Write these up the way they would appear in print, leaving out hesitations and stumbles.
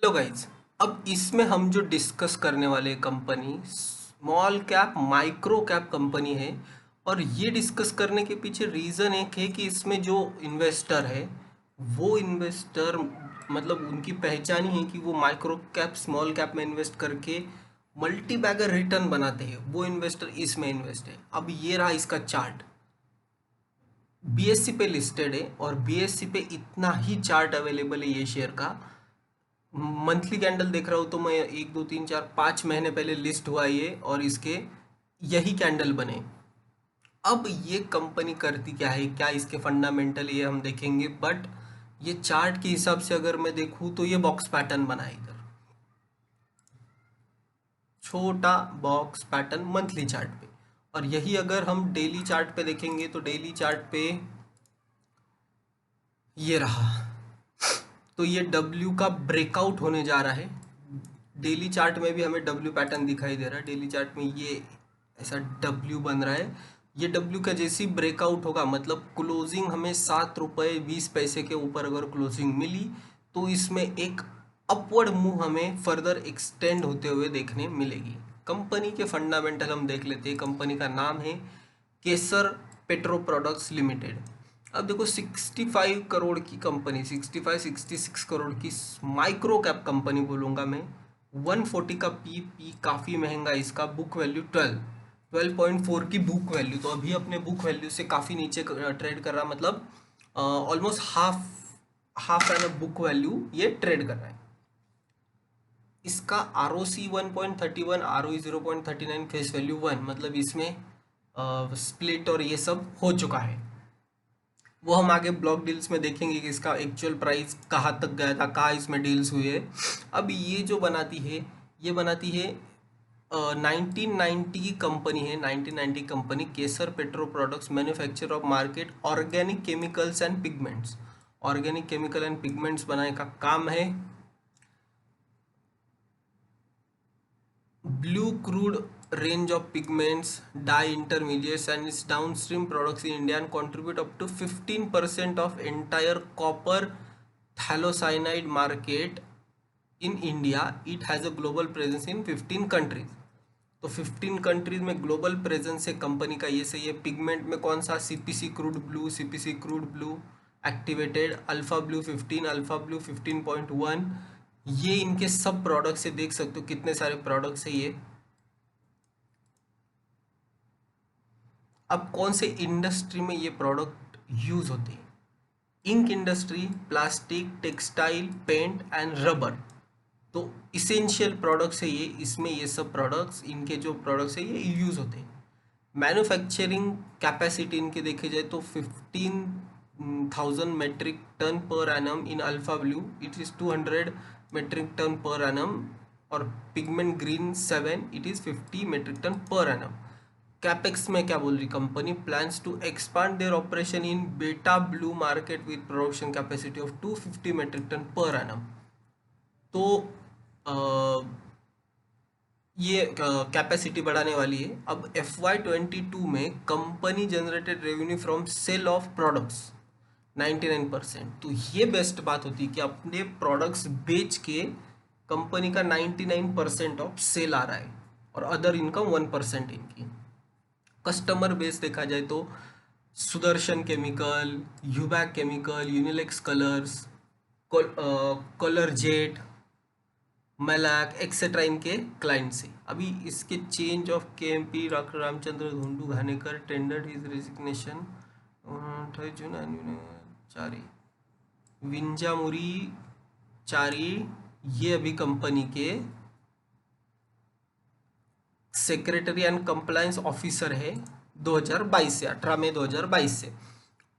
Hello guys. अब इसमें हम जो डिस्कस करने वाले company small cap micro cap company है। और ये डिस्कस करने के पीछे रीज़न एक है कि इसमें जो इन्वेस्टर है वो इन्वेस्टर मतलब उनकी पहचान ही है कि वो माइक्रो कैप स्मॉल कैप में इन्वेस्ट करके मल्टी बैगर रिटर्न बनाते हैं। वो इन्वेस्टर इसमें इन्वेस्ट है। अब ये रहा इसका चार्ट। बीएससी पे लिस्टेड है और बीएससी पे इतना ही चार्ट अवेलेबल है ये शेयर का। मंथली कैंडल देख रहा हूँ तो मैं 1 2 3 4 5 महीने पहले लिस्ट हुआ ये और इसके यही कैंडल बने। अब ये कंपनी करती क्या है, क्या इसके फंडामेंटल ये हम देखेंगे, बट ये चार्ट के हिसाब से अगर मैं देखूँ तो ये बॉक्स पैटर्न बना है। इधर छोटा बॉक्स पैटर्न मंथली चार्ट पे। और यही अगर हम डेली चार्ट पे देखेंगे तो डेली चार्ट पे ये रहा। तो ये W का ब्रेकआउट होने जा रहा है। डेली चार्ट में भी हमें W पैटर्न दिखाई दे रहा है। डेली चार्ट में ये ऐसा W बन रहा है। ये W का जैसी ब्रेकआउट होगा मतलब क्लोजिंग हमें 7 रुपये 20 पैसे के ऊपर अगर क्लोजिंग मिली तो इसमें एक अपवर्ड मूव हमें फर्दर एक्सटेंड होते हुए देखने मिलेगी। कंपनी के फंडामेंटल हम देख लेते हैं। कंपनी का नाम है केसर पेट्रो प्रोडक्ट्स लिमिटेड। अब देखो 65 करोड़ की कंपनी, 65 66 करोड़ की माइक्रो कैप कंपनी बोलूँगा मैं। 140 का पी काफ़ी महंगा। इसका बुक वैल्यू 12.4 की बुक वैल्यू, तो अभी अपने बुक वैल्यू से काफ़ी नीचे ट्रेड कर रहा, मतलब almost half an book value ये ट्रेड कर रहा है। इसका ROC 1.31, ROE 0.39, फेस वैल्यू 1, मतलब इसमें स्प्लिट और ये सब हो चुका है। वो हम आगे ब्लॉक डील्स में देखेंगे कि इसका एक्चुअल प्राइस कहाँ तक गया था, कहाँ इसमें डील्स हुए है। अब ये जो बनाती है ये बनाती है 1990 की कंपनी है। 1990 company Kesar petro products manufacture of market organic chemicals and pigments. Organic chemical and pigments बनाने का काम है। Blue crude range of pigments, dye intermediates and its downstream products in India and contribute up to 15% of entire copper phthalocyanide market in India. It has a global presence in 15 countries. तो 15 countries में global presence है company का। ये सही है। Pigment में कौन सा, CPC crude blue, CPC crude blue activated, alpha blue 15, alpha blue 15.1। ये इनके सब प्रोडक्ट्स से देख सकते हो कितने सारे प्रोडक्ट्स है ये। अब कौन से इंडस्ट्री में ये प्रोडक्ट यूज होते हैं? Ink industry, plastic, textile, paint and rubber. तो इसेंशियल प्रोडक्ट्स है ये। इसमें ये सब प्रोडक्ट्स, इनके जो प्रोडक्ट्स है ये यूज होते हैं। मैन्युफैक्चरिंग कैपेसिटी इनके देखे जाए तो 15,000 metric ton per annum in alpha blue, it is 200 metric ton per annum. और pigment green 7, it is 50 metric ton per annum. Capex में क्या बोल रही company, plans to expand their operation in beta blue market with production capacity of 250 metric ton per annum. तो ये capacity बढ़ाने वाली है। अब FY22 में company generated revenue from sale of products 99%। तो ये बेस्ट बात होती है कि अपने प्रोडक्ट्स बेच के कंपनी का 99% ऑफ सेल आ रहा है और अदर इनकम 1% इनकी। कस्टमर बेस देखा जाए तो सुदर्शन केमिकल, यूबैक Chemical, Unilex Colours, Colour Jet, मैलाक एक्सेट्रा इनके क्लाइंट से। अभी इसके change of KMP Ramchandra Dhundu Ghanekar tendered his resignation 28 June Chari Vinjamuri Chari. ये अभी कंपनी के सेक्रेटरी एंड कंप्लायंस ऑफिसर है 2022 से, 18 मई 2022 से।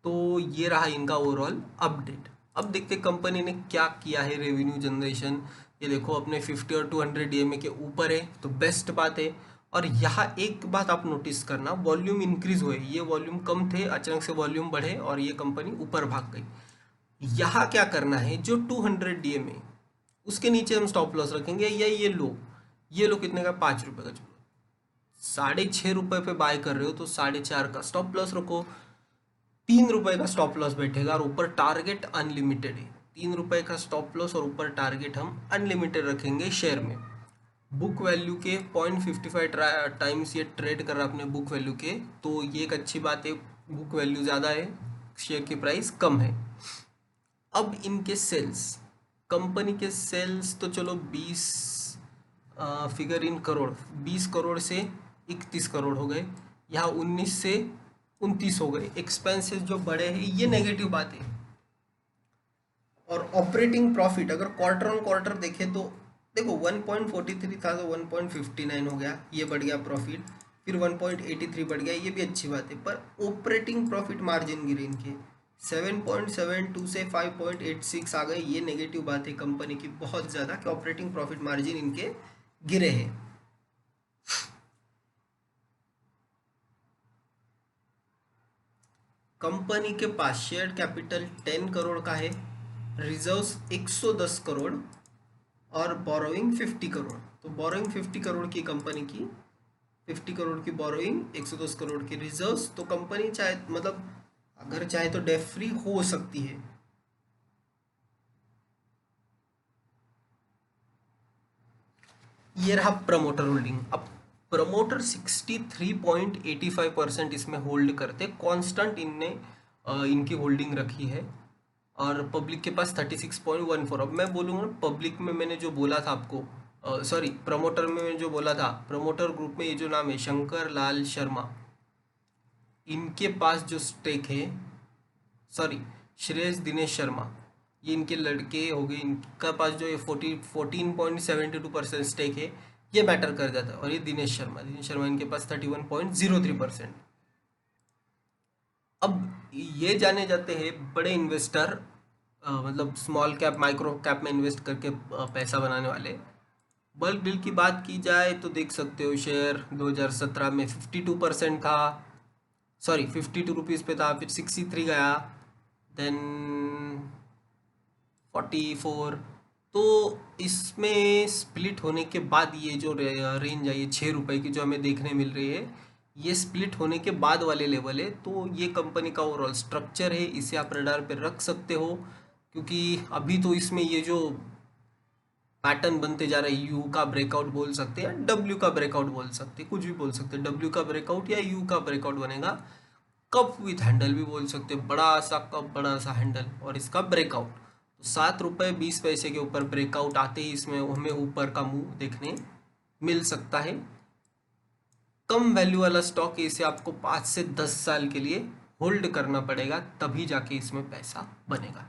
तो ये रहा इनका ओवरऑल अपडेट। अब देखते कंपनी ने क्या किया है रेवेन्यू जनरेशन। ये देखो अपने 50 और 200 DMA के ऊपर है, तो बेस्ट बात है। और यहाँ एक बात आप नोटिस करना, वॉल्यूम इंक्रीज हुए। ये वॉल्यूम कम थे, अचानक से वॉल्यूम बढ़े और ये कंपनी ऊपर भाग गई। यहाँ क्या करना है, जो 200 DMA उसके नीचे हम स्टॉप लॉस रखेंगे। या ये लो कितने का, 5 रुपये का। चलो 6.5 रुपये पे बाय कर रहे हो तो 4.5 का स्टॉप लॉस रखो। 3 रुपये का स्टॉप लॉस बैठेगा और ऊपर टारगेट अनलिमिटेड है। ₹3 का स्टॉप लॉस और ऊपर टारगेट हम अनलिमिटेड रखेंगे शेयर में। बुक वैल्यू के 0.55 टाइम्स ये ट्रेड कर रहा है अपने बुक वैल्यू के, तो ये एक अच्छी बात है। बुक वैल्यू ज़्यादा है, शेयर की प्राइस कम है। अब इनके सेल्स, कंपनी के सेल्स तो चलो 20 फिगर इन करोड़, 20 करोड़ से 31 करोड़ हो गए, यहाँ 19 से 29 हो गए। एक्सपेंसेस जो बढ़े हैं ये नेगेटिव बात है। और ऑपरेटिंग प्रॉफिट अगर क्वार्टर ऑन क्वार्टर देखें तो देखो 1.43 था तो 1.59 हो गया, ये बढ़ गया प्रॉफिट। फिर 1.83 बढ़ गया, ये भी अच्छी बात है। पर ऑपरेटिंग प्रॉफिट मार्जिन गिरे इनके 7.72 से 5.86 आ गए, ये नेगेटिव बात है कंपनी की बहुत ज़्यादा कि ऑपरेटिंग प्रॉफिट मार्जिन इनके गिरे हैं। कंपनी के पास शेयर कैपिटल 10 करोड़ का है, रिजर्व्स 110 करोड़ और बोरोइंग 50 करोड़। तो बोरोइंग 50 करोड़ की कंपनी की, 50 करोड़ की बोरोइंग, 110 करोड़ की रिजर्व्स। तो कंपनी चाहे मतलब अगर चाहे तो डेट फ्री हो सकती है। ये रहा प्रमोटर होल्डिंग। अब प्रमोटर 63.85% इसमें होल्ड करते, कांस्टेंट इनने इनकी होल्डिंग रखी है। और पब्लिक के पास 36.14। अब मैं बोलूँगा पब्लिक में मैंने जो बोला था आपको, सॉरी प्रमोटर में मैंने जो बोला था, प्रमोटर ग्रुप में ये जो नाम है शंकर लाल शर्मा, इनके पास जो स्टेक है, सॉरी श्रेयस दिनेश शर्मा, ये इनके लड़के हो गए, इनका पास जो ये 14.72% स्टेक है, ये मैटर कर जाता है। और ये दिनेश शर्मा इनके पास 31.03%। अब ये जाने जाते हैं बड़े इन्वेस्टर, मतलब स्मॉल कैप माइक्रो कैप में इन्वेस्ट करके पैसा बनाने वाले। बल्क डील की बात की जाए तो देख सकते हो शेयर 2017 में 52% था, सॉरी 52 रुपीज़ पे था, फिर 63 गया, देन 44। तो इसमें स्प्लिट होने के बाद ये जो रेंज है ये 6 रुपए की जो हमें देखने मिल रही है, ये स्प्लिट होने के बाद वाले लेवल है। तो ये कंपनी का ओवरऑल स्ट्रक्चर है, इसे आप रडार पे रख सकते हो। क्योंकि अभी तो इसमें ये जो पैटर्न बनते जा रहा है, यू का ब्रेकआउट बोल सकते हैं, डब्ल्यू का ब्रेकआउट बोल सकते हैं, कुछ भी बोल सकते हैं, डब्ल्यू का ब्रेकआउट या यू का ब्रेकआउट बनेगा। कप विथ हैंडल भी बोल सकते हैं, बड़ा सा कप बड़ा सा हैंडल और इसका ब्रेकआउट। तो 7 रुपये 20 पैसे के ऊपर ब्रेकआउट आते ही इसमें हमें ऊपर का मुंह देखने मिल सकता है। कम वैल्यू वाला स्टॉक है, इसे आपको 5 से 10 साल के लिए होल्ड करना पड़ेगा, तभी जाके इसमें पैसा बनेगा।